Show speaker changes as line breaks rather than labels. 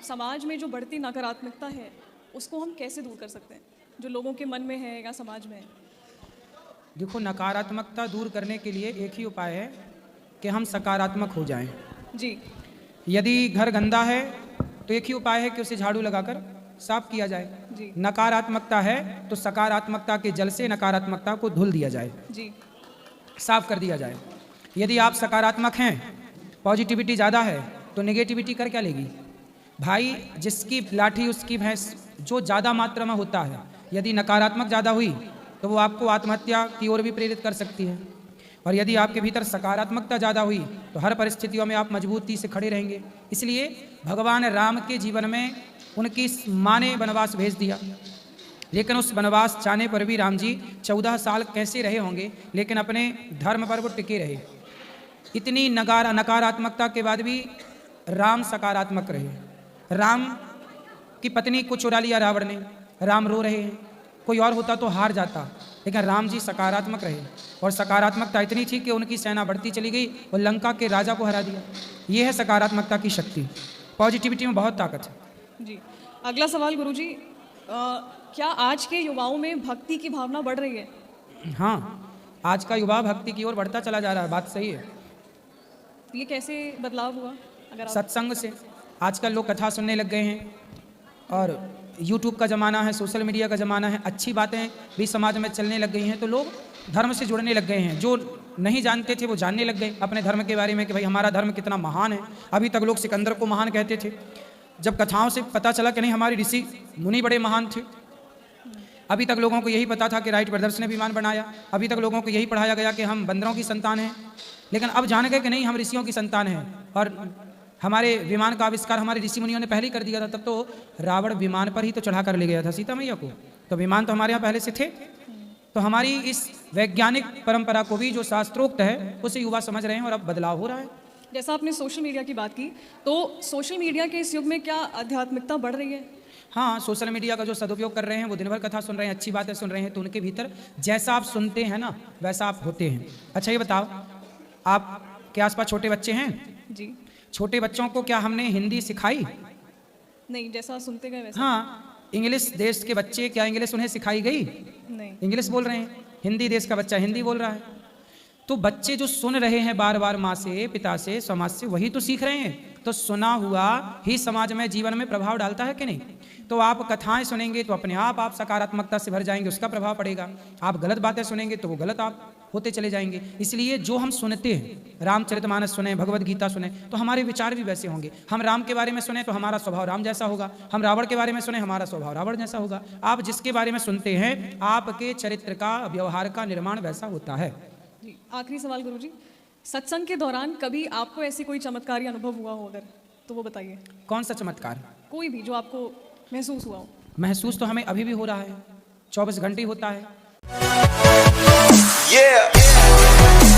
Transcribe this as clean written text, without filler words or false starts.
समाज में जो बढ़ती नकारात्मकता है उसको हम कैसे दूर कर सकते हैं, जो लोगों के मन में है या समाज में है?
देखो, नकारात्मकता दूर करने के लिए एक ही उपाय है कि हम सकारात्मक हो जाएं।
जी।
यदि घर गंदा है तो एक ही उपाय है कि उसे झाड़ू लगाकर साफ किया जाए।
जी।
नकारात्मकता है तो सकारात्मकता के जल से नकारात्मकता को धुल दिया जाए,
जी।
साफ कर दिया जाए। यदि आप सकारात्मक हैं, पॉजिटिविटी ज़्यादा है, तो नेगेटिविटी कर क्या लेगी भाई? जिसकी लाठी उसकी भैंस, जो ज़्यादा मात्रा में होता है। यदि नकारात्मक ज़्यादा हुई तो वो आपको आत्महत्या की ओर भी प्रेरित कर सकती है, और यदि आपके भीतर सकारात्मकता ज़्यादा हुई तो हर परिस्थितियों में आप मजबूती से खड़े रहेंगे। इसलिए भगवान राम के जीवन में उनकी माँ ने वनवास भेज दिया, लेकिन उस वनवास जाने पर भी राम जी 14 साल कैसे रहे होंगे, लेकिन अपने धर्म पर वो टिके रहे। इतनी नकारात्मकता के बाद भी राम सकारात्मक रहे। राम की पत्नी को चुरा लिया रावण ने, राम रो रहे हैं। कोई और होता तो हार जाता, लेकिन राम जी सकारात्मक रहे, और सकारात्मकता इतनी थी कि उनकी सेना बढ़ती चली गई और लंका के राजा को हरा दिया। ये है सकारात्मकता की शक्ति। पॉजिटिविटी में बहुत ताकत है।
जी। अगला सवाल गुरुजी, क्या आज के युवाओं में भक्ति की भावना बढ़ रही है?
हाँ, आज का युवा भक्ति की ओर बढ़ता चला जा रहा है, बात सही है।
ये कैसे बदलाव हुआ? अगर आप...
सत्संग से। आजकल लोग कथा सुनने लग गए हैं, और यूट्यूब का ज़माना है, सोशल मीडिया का ज़माना है, अच्छी बातें भी समाज में चलने लग गई हैं, तो लोग धर्म से जुड़ने लग गए हैं। जो नहीं जानते थे वो जानने लग गए अपने धर्म के बारे में कि भाई हमारा धर्म कितना महान है। अभी तक लोग सिकंदर को महान कहते थे, जब कथाओं से पता चला कि नहीं, हमारे ऋषि मुनि बड़े महान थे। अभी तक लोगों को यही पता था कि राइट ब्रदर्स ने विमान बनाया। अभी तक लोगों को यही पढ़ाया गया कि हम बंदरों की संतान हैं, लेकिन अब जान गए कि नहीं, हम ऋषियों की संतान हैं, और हमारे विमान का आविष्कार हमारे ऋषि मुनियों ने पहले ही कर दिया था। तब तो रावण विमान पर ही तो चढ़ा कर ले गया था सीता मैया को, तो विमान तो हमारे यहाँ पहले से थे। तो हमारी इस वैज्ञानिक परंपरा को भी जो शास्त्रोक्त है उसे युवा समझ रहे हैं, और अब बदलाव हो रहा है।
जैसा आपने सोशल मीडिया की बात की, तो सोशल मीडिया के इस युग में क्या आध्यात्मिकता बढ़ रही है?
हाँ, सोशल मीडिया का जो सदुपयोग कर रहे हैं वो दिन भर कथा सुन रहे हैं, अच्छी बातें सुन रहे हैं, तो उनके भीतर जैसा आप सुनते हैं ना वैसा आप होते हैं। अच्छा ये बताओ, आपके आसपास छोटे बच्चे हैं?
जी।
छोटे बच्चों को क्या हमने हिंदी सिखाई?
नहीं, जैसा सुनते गए वैसा।
हाँ, इंग्लिश देश के बच्चे, क्या इंग्लिश उन्हें सिखाई गई?
नहीं।
इंग्लिश बोल रहे हैं। हिंदी देश का बच्चा हिंदी बोल रहा है। तो बच्चे जो सुन रहे हैं बार बार माँ से, पिता से, समाज से, वही तो सीख रहे हैं। तो सुना हुआ ही समाज में, जीवन में प्रभाव डालता है कि नहीं? तो आप कथाएं सुनेंगे तो अपने आप सकारात्मकता से भर जाएंगे, उसका प्रभाव पड़ेगा। आप गलत बातें सुनेंगे तो वो गलत आप होते चले जाएंगे। इसलिए जो हम सुनते हैं, रामचरितमानस सुने, भगवद गीता सुने, तो हमारे विचार भी वैसे होंगे। हम राम के बारे में सुने तो हमारा स्वभाव राम जैसा होगा, हम रावण के बारे में सुने हमारा स्वभाव रावण जैसा होगा। आप जिसके बारे में सुनते हैं आपके चरित्र का, व्यवहार का निर्माण वैसा होता है।
जी। आखिरी सवाल गुरुजी, सत्संग के दौरान कभी आपको ऐसी कोई चमत्कारी अनुभव हुआ हो अगर, तो वो बताइए।
कौन सा चमत्कार?
कोई भी जो आपको महसूस हुआ हो।
महसूस तो हमें अभी भी हो रहा है, 24 घंटे होता है।
Yeah.